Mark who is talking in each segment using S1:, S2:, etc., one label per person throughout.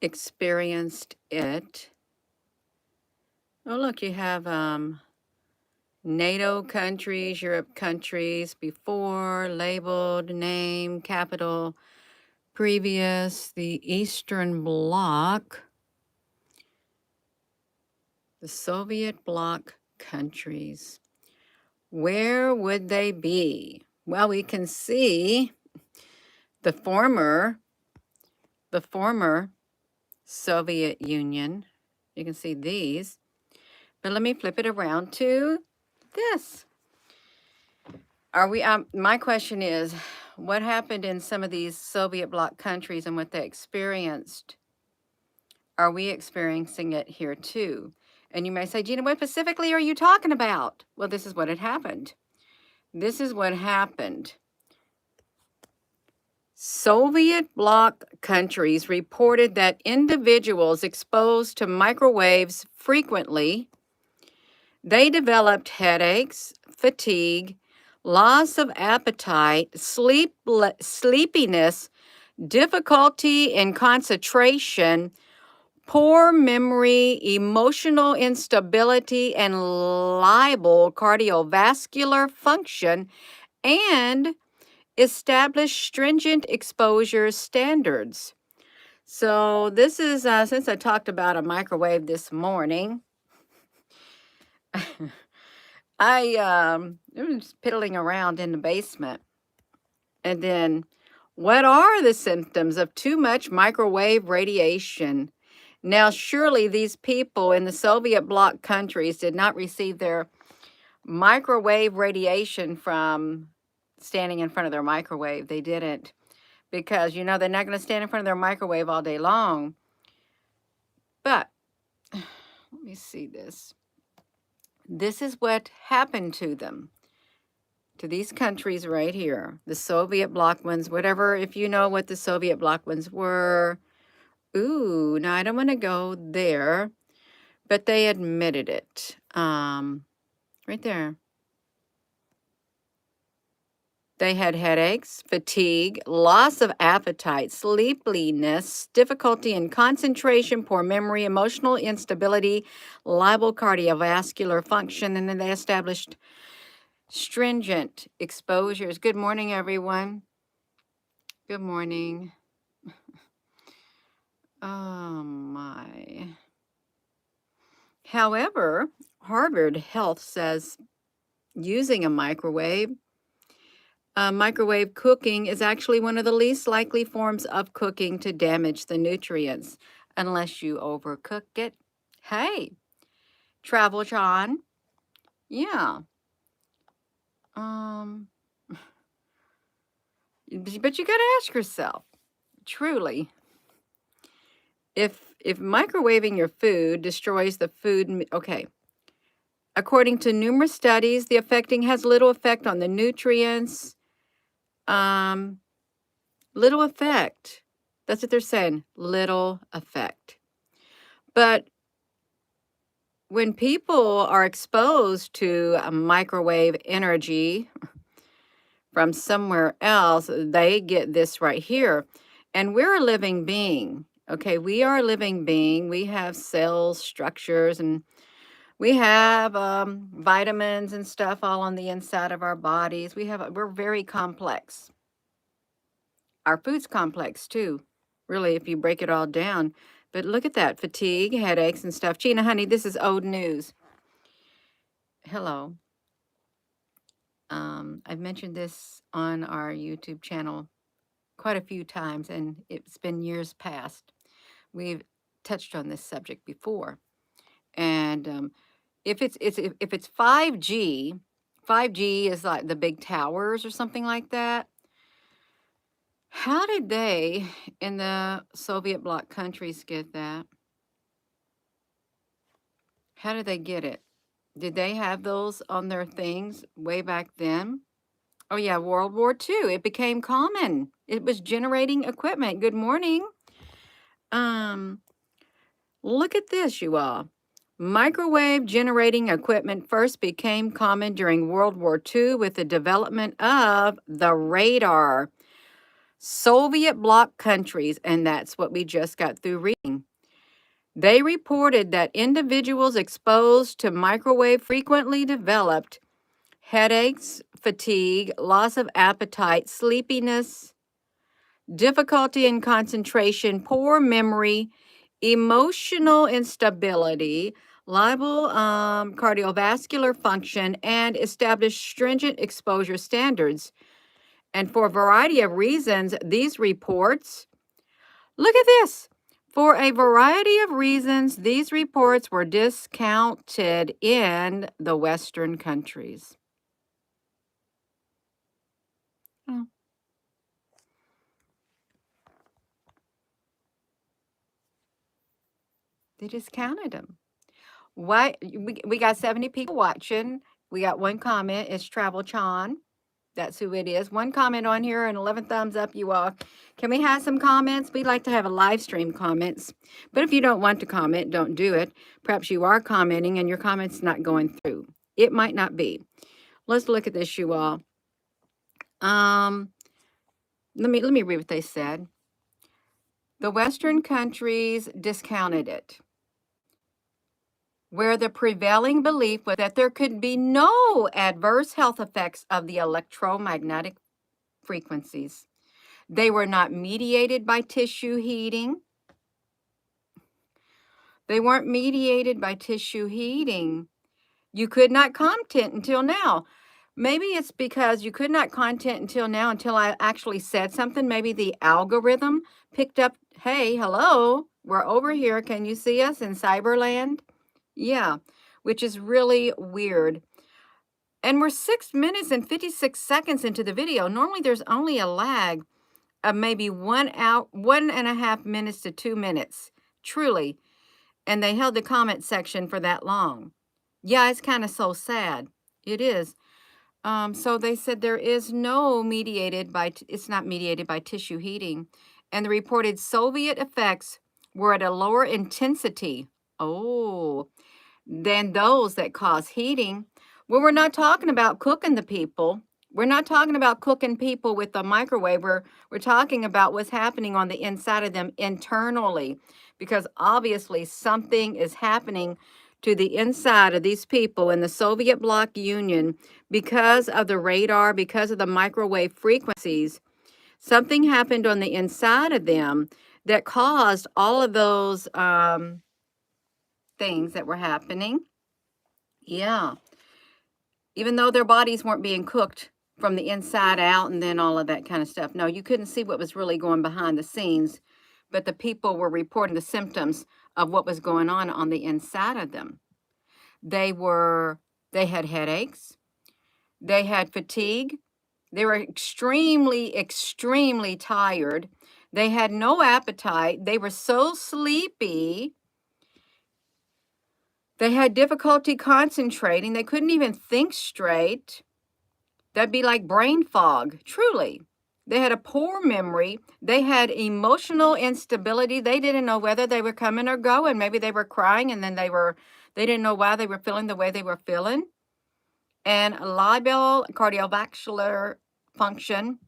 S1: experienced it. Oh, look, you have NATO countries, Europe countries, before, labeled, name, capital, previous, the Eastern Bloc, the Soviet Bloc countries. Where would they be? Well, we can see the former Soviet Union. You can see these. But let me flip it around to this. Are we, my question is, what happened in some of these Soviet bloc countries and what they experienced? Are we experiencing it here too? And you may say, Gina, what specifically are you talking about? Well, this is what had happened. This is what happened. Soviet bloc countries reported that individuals exposed to microwaves frequently, they developed headaches, fatigue, loss of appetite, sleepiness, difficulty in concentration, poor memory, emotional instability, and liable cardiovascular function, and establish stringent exposure standards. So this is, since I talked about a microwave this morning, I was piddling around in the basement. And then, what are the symptoms of too much microwave radiation? Now, surely these people in the Soviet bloc countries did not receive their microwave radiation from standing in front of their microwave. They didn't, because, you know, they're not going to stand in front of their microwave all day long. But let me see this. This is what happened to them, to these countries right here, the Soviet bloc ones, whatever, if you know what the Soviet bloc ones were. Ooh, now I don't want to go there, but they admitted it. Right there. They had headaches, fatigue, loss of appetite, sleepiness, difficulty in concentration, poor memory, emotional instability, liable cardiovascular function, and then they established stringent exposures. Good morning, everyone. Good morning. Oh, my. However, Harvard Health says using a microwave cooking is actually one of the least likely forms of cooking to damage the nutrients unless you overcook it. Hey, Travel John. Yeah. But you got to ask yourself, truly, if microwaving your food destroys the food, okay. According to numerous studies, the affecting has little effect on the nutrients. Little effect. That's what they're saying. Little effect. But when people are exposed to a microwave energy from somewhere else, they get this right here. And we're a living being. Okay, we are a living being. We have cells, structures, and we have vitamins and stuff all on the inside of our bodies. We're very complex. Our food's complex too, really, if you break it all down. But look at that, fatigue, headaches, and stuff. Gina, honey, this is old news. Hello. I've mentioned this on our YouTube channel quite a few times, and it's been years past. We've touched on this subject before. And if it's 5G, 5G is like the big towers or something like that. How did they in the Soviet bloc countries get that? How did they get it? Did they have those on their things way back then? Oh, yeah, World War II. It became common. It was generating equipment. Good morning. Look at this, you all. Microwave generating equipment first became common during World War II with the development of the radar. Soviet bloc countries, and that's what we just got through reading. They reported that individuals exposed to microwave frequently developed headaches, fatigue, loss of appetite, sleepiness, difficulty in concentration, poor memory, emotional instability, liable cardiovascular function, and established stringent exposure standards. And for a variety of reasons, these reports, look at this. For a variety of reasons, these reports were discounted in the Western countries. Oh. They discounted them. Why? We got 70 people watching. We got one comment. It's Travel Chan. That's who it is. One comment on here and 11 thumbs up, you all. Can we have some comments? We'd like to have a live stream comments. But if you don't want to comment, don't do it. Perhaps you are commenting and your comment's not going through. It might not be. Let's look at this, you all. Let me read what they said. The Western countries discounted it, where the prevailing belief was that there could be no adverse health effects of the electromagnetic frequencies. They were not mediated by tissue heating. They weren't mediated by tissue heating. You could not comment until now. Maybe it's because you could not comment until now, until I actually said something. Maybe the algorithm picked up, hey, hello, we're over here. Can you see us in Cyberland? Yeah, which is really weird. And we're 6 minutes and 56 seconds into the video. Normally there's only a lag of maybe 1.5 minutes to 2 minutes, truly. And they held the comment section for that long. Yeah, it's kind of so sad. It is. So they said there is no it's not mediated by tissue heating. And the reported Soviet effects were at a lower intensity. Oh, than those that cause heating. Well, we're not talking about cooking the people. We're not talking about cooking people with the microwave. We're talking about what's happening on the inside of them internally, because obviously something is happening to the inside of these people in the Soviet bloc Union because of the radar, because of the microwave frequencies. Something happened on the inside of them that caused all of those things that were happening. Yeah. Even though their bodies weren't being cooked from the inside out and then all of that kind of stuff. No, you couldn't see what was really going behind the scenes, but the people were reporting the symptoms of what was going on the inside of them. They had headaches. They had fatigue. They were extremely, extremely tired. They had no appetite. They were so sleepy. They had difficulty concentrating. They couldn't even think straight. That'd be like brain fog, truly. They had a poor memory. They had emotional instability. They didn't know whether they were coming or going. Maybe they were crying and then they didn't know why they were feeling the way they were feeling. And liable cardiovascular function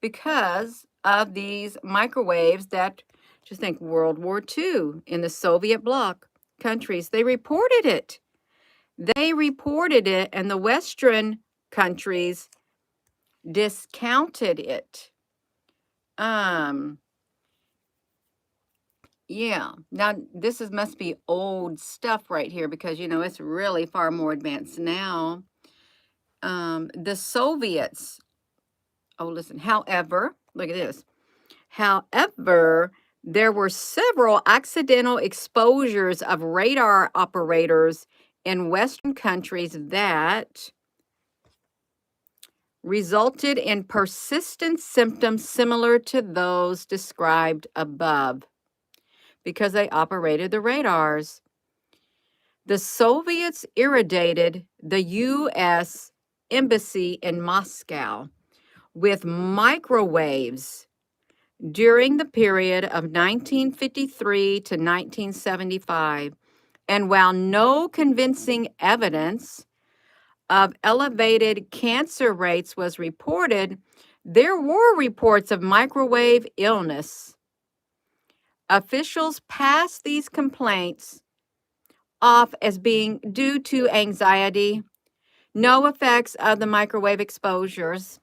S1: because of these microwaves that, just think World War II in the Soviet bloc countries, they reported it. They reported it, and the Western countries discounted it. Yeah. Now this must be old stuff right here, because it's really far more advanced now. The Soviets. Oh, listen. However, look at this. However, there were several accidental exposures of radar operators in Western countries that resulted in persistent symptoms similar to those described above because they operated the radars. The Soviets irritated the U.S. Embassy in Moscow with microwaves during the period of 1953 to 1975. And while no convincing evidence of elevated cancer rates was reported, There were reports of microwave illness. Officials passed these complaints off as being due to anxiety, no effects of the microwave exposures.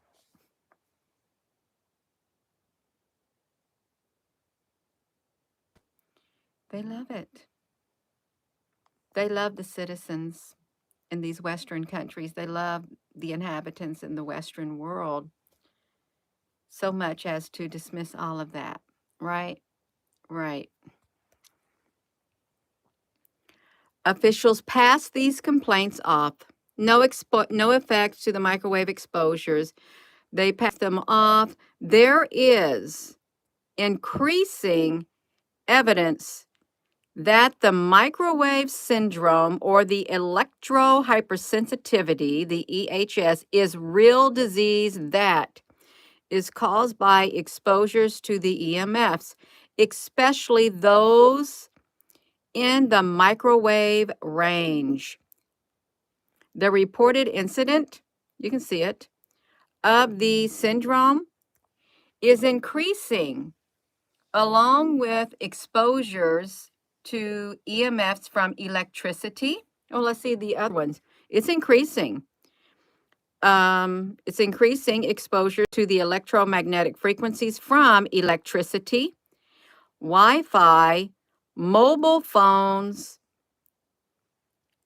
S1: They love it. They love the citizens in these Western countries. They love the inhabitants in the Western world so much as to dismiss all of that. Right? Right. Officials passed these complaints off. No effects to the microwave exposures. They passed them off. There is increasing evidence that the microwave syndrome or the electrohypersensitivity, the EHS, is real disease that is caused by exposures to the EMFs, especially those in the microwave range. The reported incident, you can see it, of the syndrome is increasing along with exposures to EMFs from electricity. Oh, let's see the other ones. It's increasing. It's increasing exposure to the electromagnetic frequencies from electricity, Wi-Fi, mobile phones,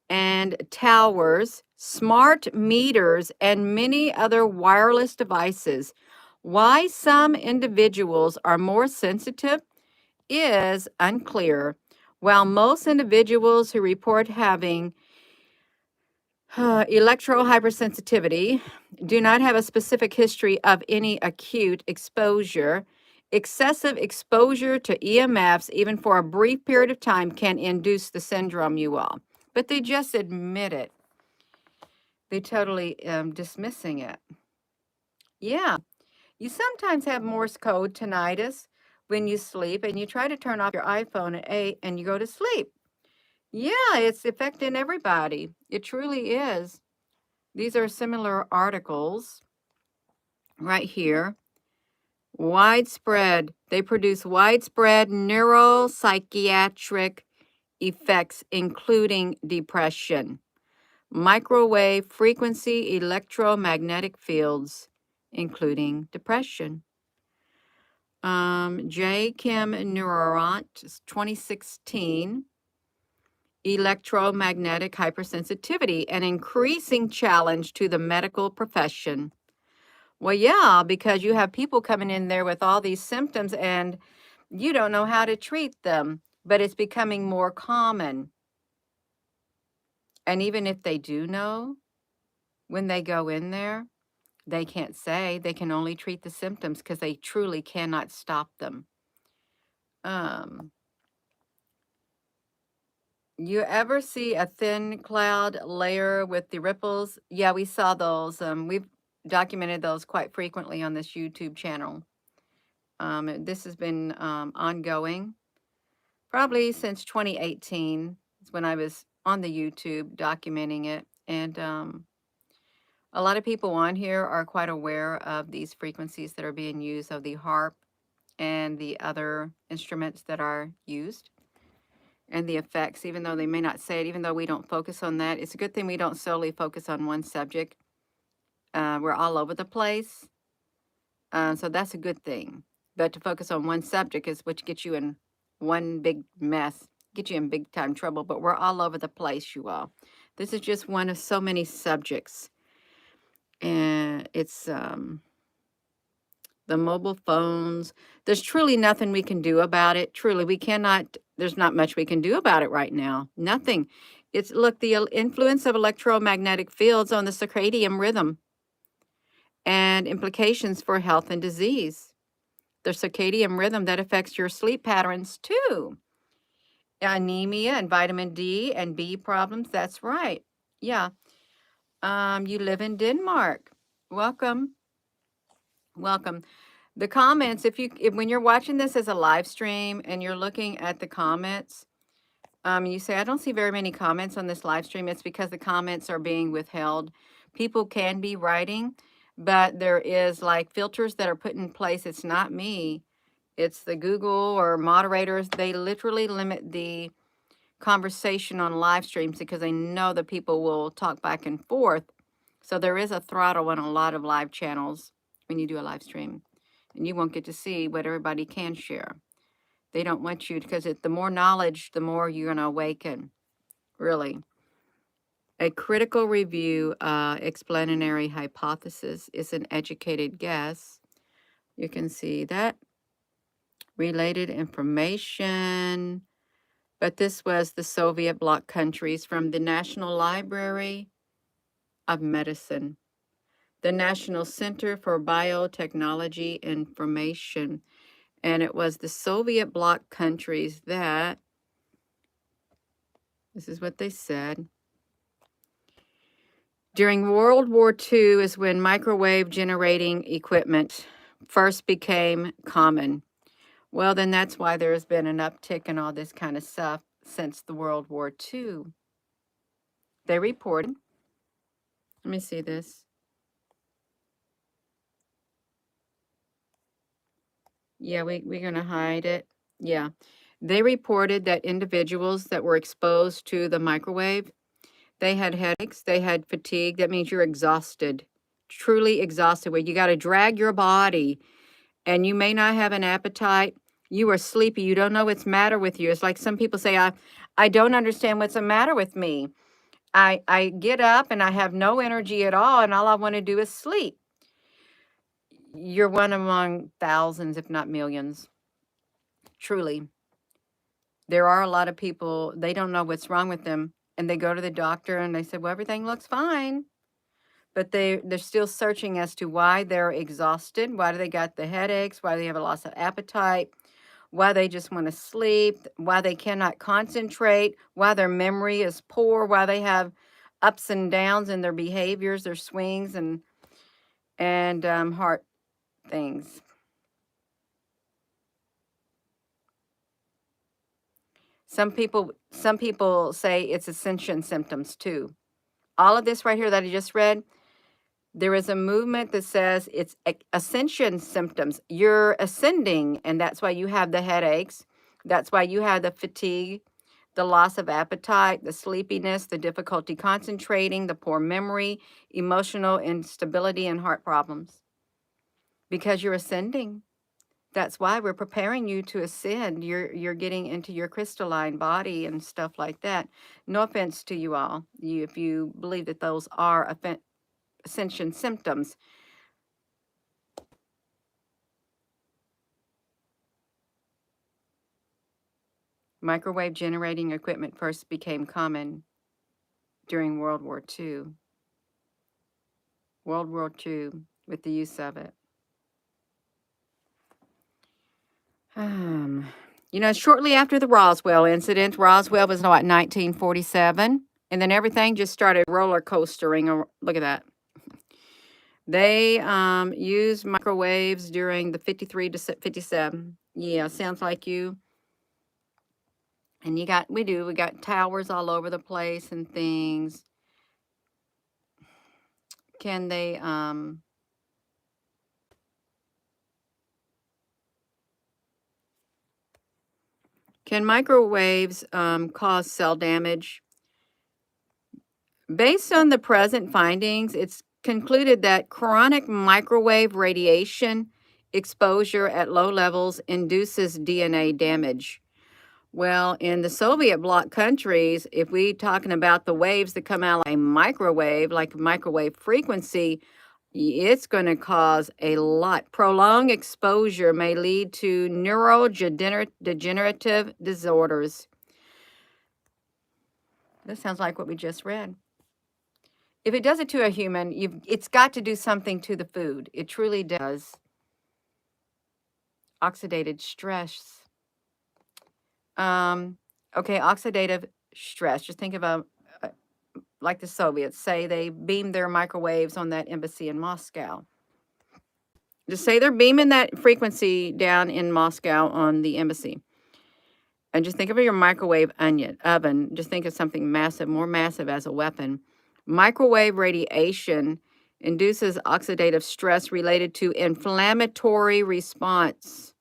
S1: and towers, smart meters, and many other wireless devices. Why some individuals are more sensitive is unclear. While most individuals who report having electrohypersensitivity do not have a specific history of any acute exposure, excessive exposure to EMFs, even for a brief period of time, can induce the syndrome, you all. But they just admit it. They totally dismissing it. Yeah. You sometimes have Morse code tinnitus when you sleep and you try to turn off your iPhone at 8 and you go to sleep. Yeah, it's affecting everybody. It truly is. These are similar articles right here. Widespread. They produce widespread neuropsychiatric effects, including depression, microwave frequency electromagnetic fields, including depression. J. Kim Neuront, 2016, electromagnetic hypersensitivity, an increasing challenge to the medical profession. Well, yeah, because you have people coming in there with all these symptoms and you don't know how to treat them, but it's becoming more common. And even if they do know, when they go in there, they can't say. They can only treat the symptoms because they truly cannot stop them. You ever see a thin cloud layer with the ripples? Yeah, we saw those. We've documented those quite frequently on this YouTube channel. This has been ongoing probably since 2018 is when I was on the YouTube documenting it. And a lot of people on here are quite aware of these frequencies that are being used, of the harp and the other instruments that are used, and the effects, even though they may not say it, even though we don't focus on that. It's a good thing we don't solely focus on one subject. We're all over the place. So that's a good thing. But to focus on one subject is what gets you in one big mess, get you in big time trouble. But we're all over the place, you all. This is just one of so many subjects. And it's the mobile phones. There's truly nothing we can do about it. Truly, we cannot, there's not much we can do about it right now. Nothing. It's, look, the influence of electromagnetic fields on the circadian rhythm and implications for health and disease. The circadian rhythm that affects your sleep patterns too. Anemia and vitamin D and B problems. That's right. Yeah. You live in Denmark. Welcome. Welcome. The comments, if when you're watching this as a live stream and you're looking at the comments, you say, I don't see very many comments on this live stream. It's because the comments are being withheld. People can be writing. but there is like filters that are put in place. It's not me. It's the Google or moderators. They literally limit the conversation on live streams because they know that people will talk back and forth. So there is a throttle on a lot of live channels when you do a live stream, and you won't get to see what everybody can share. They don't want you, because the more knowledge, the more you're going to awaken, really. A critical review, explanatory hypothesis is an educated guess. You can see that. Related information. But this was the Soviet bloc countries from the National Library of Medicine, the National Center for Biotechnology Information. And it was the Soviet bloc countries that, this is what they said. During World War II is when microwave generating equipment first became common. Well, then that's why there's been an uptick in all this kind of stuff since the World War II. They reported, let me see this. Yeah, we're going to hide it. Yeah. They reported that individuals that were exposed to the microwave, they had headaches, they had fatigue. That means you're exhausted, truly exhausted, where you got to drag your body, and you may not have an appetite. You are sleepy. You don't know what's the matter with you. It's like some people say, I don't understand what's the matter with me. I get up and I have no energy at all, and all I want to do is sleep. You're one among thousands, if not millions. Truly. There are a lot of people, they don't know what's wrong with them, and they go to the doctor and they say, well, everything looks fine. But they're still searching as to why they're exhausted, why do they got the headaches, why they have a loss of appetite, why they just want to sleep, why they cannot concentrate, why their memory is poor, why they have ups and downs in their behaviors, their swings and heart things. Some people say it's ascension symptoms too. All of this right here that I just read, there is a movement that says it's ascension symptoms. You're ascending, and that's why you have the headaches. That's why you have the fatigue, the loss of appetite, the sleepiness, the difficulty concentrating, the poor memory, emotional instability, and heart problems. Because you're ascending. That's why we're preparing you to ascend. You're getting into your crystalline body and stuff like that. No offense to you all, if you believe that those are ascension symptoms. Microwave generating equipment first became common during World War II. World War II, with the use of it. Shortly after the Roswell incident, Roswell was, 1947, and then everything just started roller coastering. Look at that. They used microwaves during the 53 to 57. Yeah, sounds like you. And we got towers all over the place and things. Can they, can microwaves cause cell damage? Based on the present findings, it's concluded that chronic microwave radiation exposure at low levels induces DNA damage. Well, in the Soviet bloc countries, if we're talking about the waves that come out like a microwave, like microwave frequency, it's going to cause a lot. Prolonged exposure may lead to neurodegenerative disorders. That sounds like what we just read. If it does it to a human, it's got to do something to the food. It truly does. Oxidative stress. Okay, oxidative stress. Just think of like the Soviets. Say they beamed their microwaves on that embassy in Moscow. Just say they're beaming that frequency down in Moscow on the embassy. And just think of your microwave oven. Just think of something massive, more massive as a weapon. Microwave radiation Induces oxidative stress related to inflammatory response.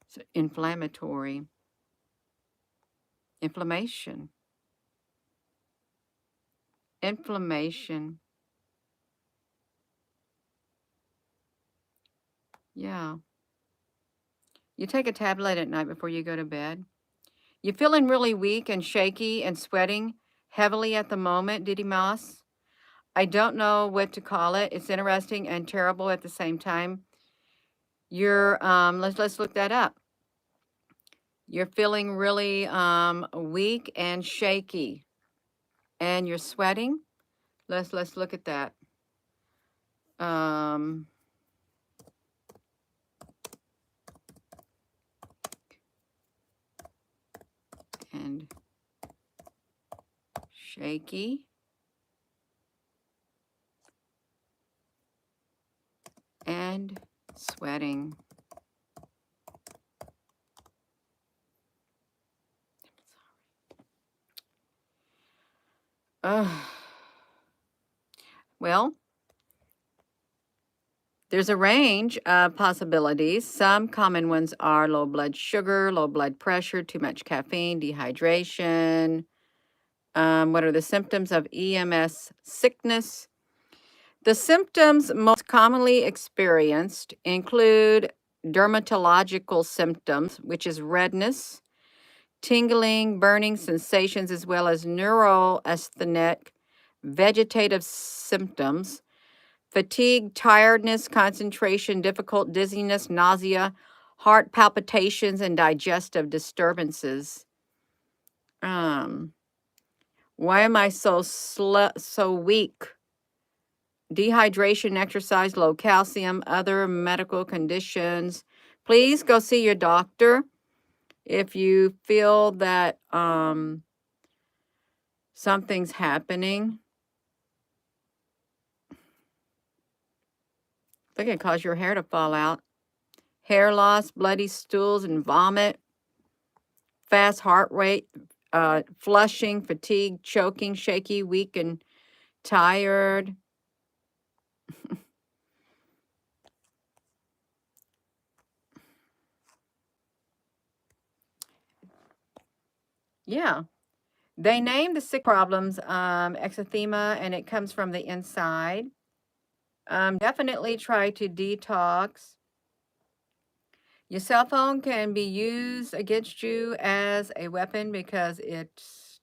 S1: So inflammation. Yeah. You take a tablet at night before you go to bed. You feeling really weak and shaky and sweating heavily at the moment, Diddy Moss? I don't know what to call it. It's interesting and terrible at the same time. You're let's look that up. You're feeling really weak and shaky, and you're sweating. Let's look at that. And shaky and sweating. Well, there's a range of possibilities. Some common ones are low blood sugar, low blood pressure, too much caffeine, dehydration. What are the symptoms of EMS sickness? The symptoms most commonly experienced include dermatological symptoms, which is redness, tingling, burning sensations, as well as neuroasthenic vegetative symptoms, fatigue, tiredness, concentration, difficult dizziness, nausea, heart palpitations, and digestive disturbances. Why am I so weak? Dehydration, exercise, low calcium, other medical conditions. Please go see your doctor if you feel that something's happening. They can cause your hair to fall out. Hair loss, bloody stools and vomit, fast heart rate, flushing, fatigue, choking, shaky, weak, and tired. Yeah. They name the sick problems exothema, and it comes from the inside. Definitely try to detox. Your cell phone can be used against you as a weapon because it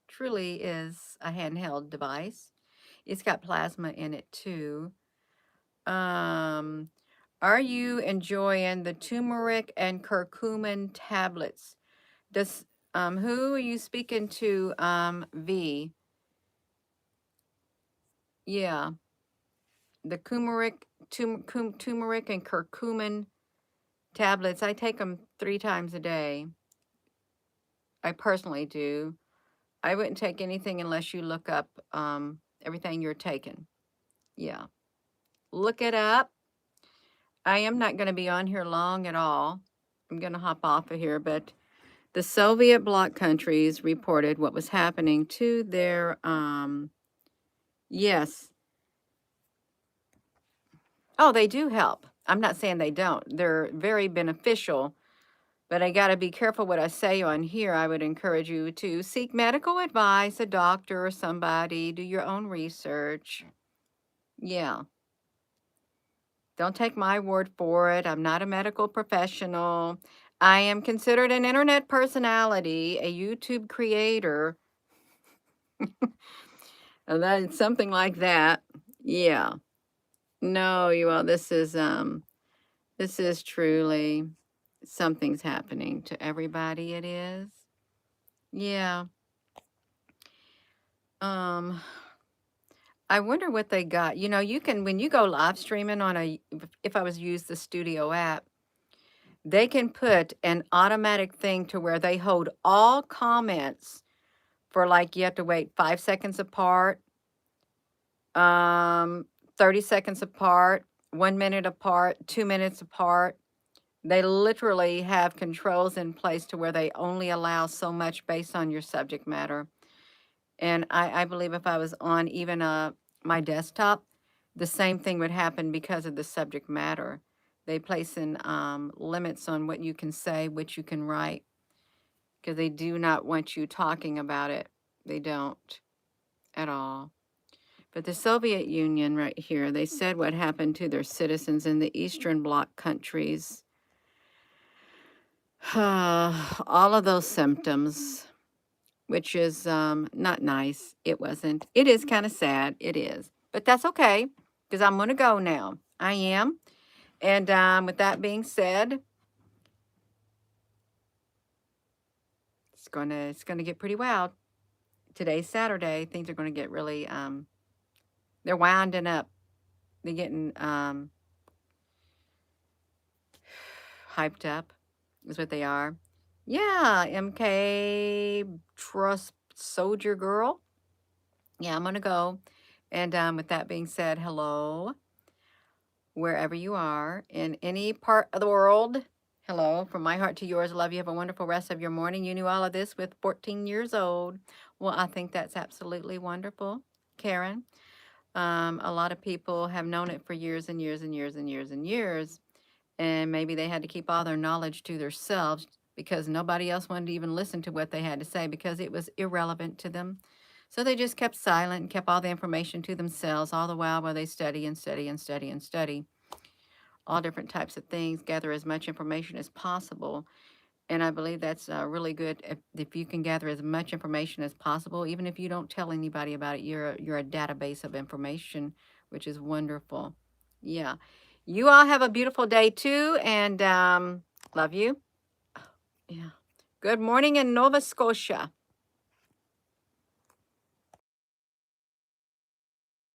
S1: truly is a handheld device. It's got plasma in it too. Are you enjoying the turmeric and curcumin tablets? Does who are you speaking to? V. Yeah, the turmeric and curcumin tablets. I take them 3 times a day. I personally do. I wouldn't take anything unless you look up everything you're taking. Yeah, look it up. I am not going to be on here long at all. I'm going to hop off of here, but the Soviet bloc countries reported what was happening to their, yes. Oh, they do help. I'm not saying they don't. They're very beneficial, but I got to be careful what I say on here. I would encourage you to seek medical advice, a doctor or somebody, do your own research. Yeah. Don't take my word for it. I'm not a medical professional. I am considered an internet personality, a YouTube creator. That's something like that. Yeah. No, you all, this is truly something's happening to everybody, it is. Yeah. I wonder what they got. You know, you can, when you go live streaming on if I was use the studio app, they can put an automatic thing to where they hold all comments for, like, you have to wait 5 seconds apart, 30 seconds apart, 1 minute apart, 2 minutes apart. They literally have controls in place to where they only allow so much based on your subject matter. And I believe if I was on even a my desktop, the same thing would happen because of the subject matter. They place in limits on what you can say, what you can write, because they do not want you talking about it. They don't at all. But the Soviet Union right here, they said what happened to their citizens in the Eastern Bloc countries. All of those symptoms, which is not nice. It wasn't. It is kind of sad. It is. But that's okay, because I'm going to go now. I am. And with that being said, it's gonna get pretty wild. Today's Saturday. Things are going to get really they're winding up. They're getting hyped up is what they are. Yeah, MK Trust Soldier Girl. Yeah, I'm going to go. And with that being said, hello, wherever you are in any part of the world. Hello, from my heart to yours. Love you. Have a wonderful rest of your morning. You knew all of this with 14 years old. Well, I think that's absolutely wonderful, Karen. A lot of people have known it for years and years and years and years and years. And maybe they had to keep all their knowledge to themselves because nobody else wanted to even listen to what they had to say because it was irrelevant to them. So they just kept silent and kept all the information to themselves all the while they study and study and study and study all different types of things, gather as much information as possible. And I believe that's really good if you can gather as much information as possible, even if you don't tell anybody about it. You're a database of information, which is wonderful. Yeah. You all have a beautiful day too, and love you. Yeah. Good morning in Nova Scotia.